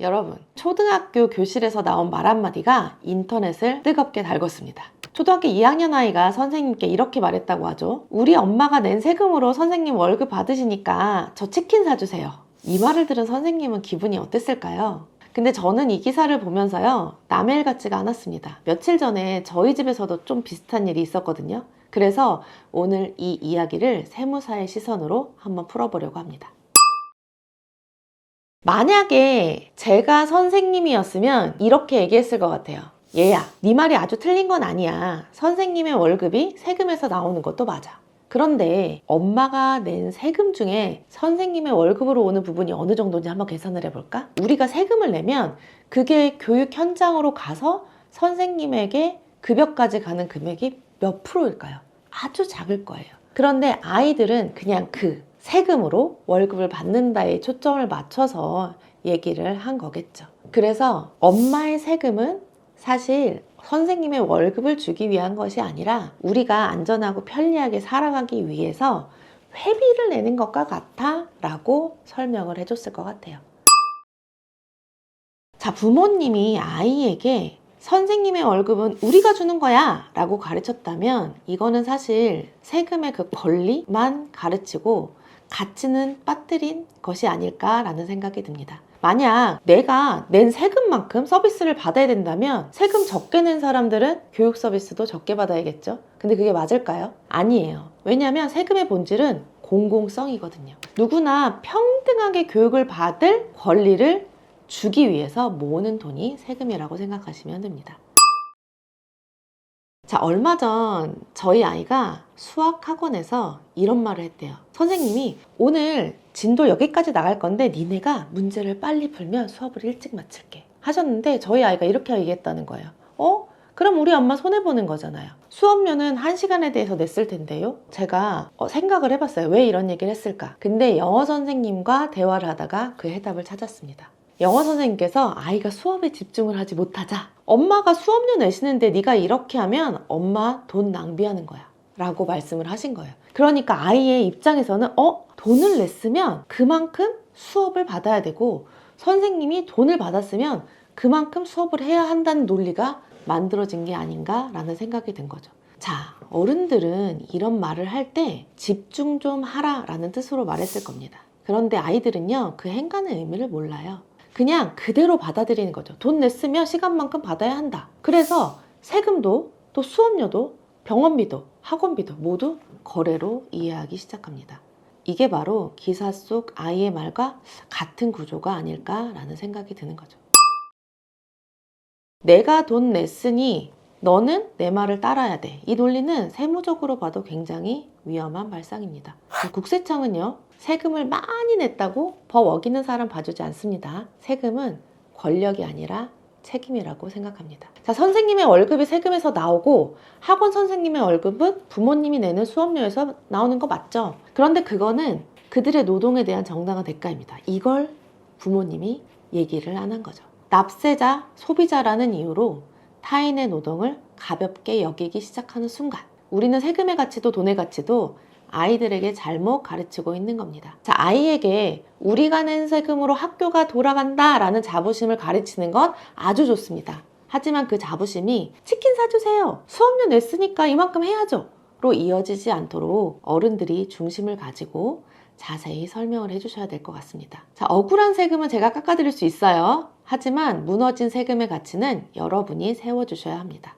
여러분, 초등학교 교실에서 나온 말 한마디가 인터넷을 뜨겁게 달궜습니다. 초등학교 2학년 아이가 선생님께 이렇게 말했다고 하죠. 우리 엄마가 낸 세금으로 선생님 월급 받으시니까 저 치킨 사주세요. 이 말을 들은 선생님은 기분이 어땠을까요? 근데 저는 이 기사를 보면서요, 남의 일 같지가 않았습니다. 며칠 전에 저희 집에서도 좀 비슷한 일이 있었거든요. 그래서 오늘 이 이야기를 세무사의 시선으로 한번 풀어보려고 합니다. 만약에 제가 선생님이었으면 이렇게 얘기했을 것 같아요. 얘야, 네 말이 아주 틀린 건 아니야. 선생님의 월급이 세금에서 나오는 것도 맞아. 그런데 엄마가 낸 세금 중에 선생님의 월급으로 오는 부분이 어느 정도인지 한번 계산을 해볼까? 우리가 세금을 내면 그게 교육 현장으로 가서 선생님에게 급여까지 가는 금액이 몇 프로일까요? 아주 작을 거예요. 그런데 아이들은 그냥 그 세금으로 월급을 받는다에 초점을 맞춰서 얘기를 한 거겠죠. 그래서 엄마의 세금은 사실 선생님의 월급을 주기 위한 것이 아니라 우리가 안전하고 편리하게 살아가기 위해서 회비를 내는 것과 같아 라고 설명을 해줬을 것 같아요. 자, 부모님이 아이에게 선생님의 월급은 우리가 주는 거야 라고 가르쳤다면 이거는 사실 세금의 그 권리만 가르치고 가치는 빠뜨린 것이 아닐까라는 생각이 듭니다. 만약 내가 낸 세금만큼 서비스를 받아야 된다면 세금 적게 낸 사람들은 교육 서비스도 적게 받아야겠죠? 근데 그게 맞을까요? 아니에요. 왜냐하면 세금의 본질은 공공성이거든요. 누구나 평등하게 교육을 받을 권리를 주기 위해서 모으는 돈이 세금이라고 생각하시면 됩니다. 자, 얼마 전 저희 아이가 수학학원에서 이런 말을 했대요. 선생님이 오늘 진도 여기까지 나갈 건데 니네가 문제를 빨리 풀면 수업을 일찍 마칠게 하셨는데 저희 아이가 이렇게 얘기했다는 거예요. 그럼 우리 엄마 손해보는 거잖아요. 수업료는 1시간에 대해서 냈을 텐데요. 제가 생각을 해봤어요. 왜 이런 얘기를 했을까? 근데 영어 선생님과 대화를 하다가 그 해답을 찾았습니다. 영어 선생님께서 아이가 수업에 집중을 하지 못하자 엄마가 수업료 내시는데 네가 이렇게 하면 엄마 돈 낭비하는 거야 라고 말씀을 하신 거예요. 그러니까 아이의 입장에서는 돈을 냈으면 그만큼 수업을 받아야 되고 선생님이 돈을 받았으면 그만큼 수업을 해야 한다는 논리가 만들어진 게 아닌가 라는 생각이 든 거죠. 자, 어른들은 이런 말을 할 때 집중 좀 하라 라는 뜻으로 말했을 겁니다. 그런데 아이들은요, 그 행간의 의미를 몰라요. 그냥 그대로 받아들이는 거죠. 돈 냈으면 시간만큼 받아야 한다. 그래서 세금도 또 수업료도 병원비도 학원비도 모두 거래로 이해하기 시작합니다. 이게 바로 기사 속 아이의 말과 같은 구조가 아닐까라는 생각이 드는 거죠. 내가 돈 냈으니 너는 내 말을 따라야 돼. 이 논리는 세무적으로 봐도 굉장히 위험한 발상입니다. 국세청은요, 세금을 많이 냈다고 법 어기는 사람 봐주지 않습니다. 세금은 권력이 아니라 책임이라고 생각합니다. 자, 선생님의 월급이 세금에서 나오고 학원 선생님의 월급은 부모님이 내는 수업료에서 나오는 거 맞죠? 그런데 그거는 그들의 노동에 대한 정당한 대가입니다. 이걸 부모님이 얘기를 안 한 거죠. 납세자, 소비자라는 이유로 타인의 노동을 가볍게 여기기 시작하는 순간 우리는 세금의 가치도 돈의 가치도 아이들에게 잘못 가르치고 있는 겁니다. 자, 아이에게 우리가 낸 세금으로 학교가 돌아간다 라는 자부심을 가르치는 건 아주 좋습니다. 하지만 그 자부심이 치킨 사주세요, 수업료 냈으니까 이만큼 해야죠 로 이어지지 않도록 어른들이 중심을 가지고 자세히 설명을 해주셔야 될 것 같습니다. 자, 억울한 세금은 제가 깎아드릴 수 있어요. 하지만 무너진 세금의 가치는 여러분이 세워주셔야 합니다.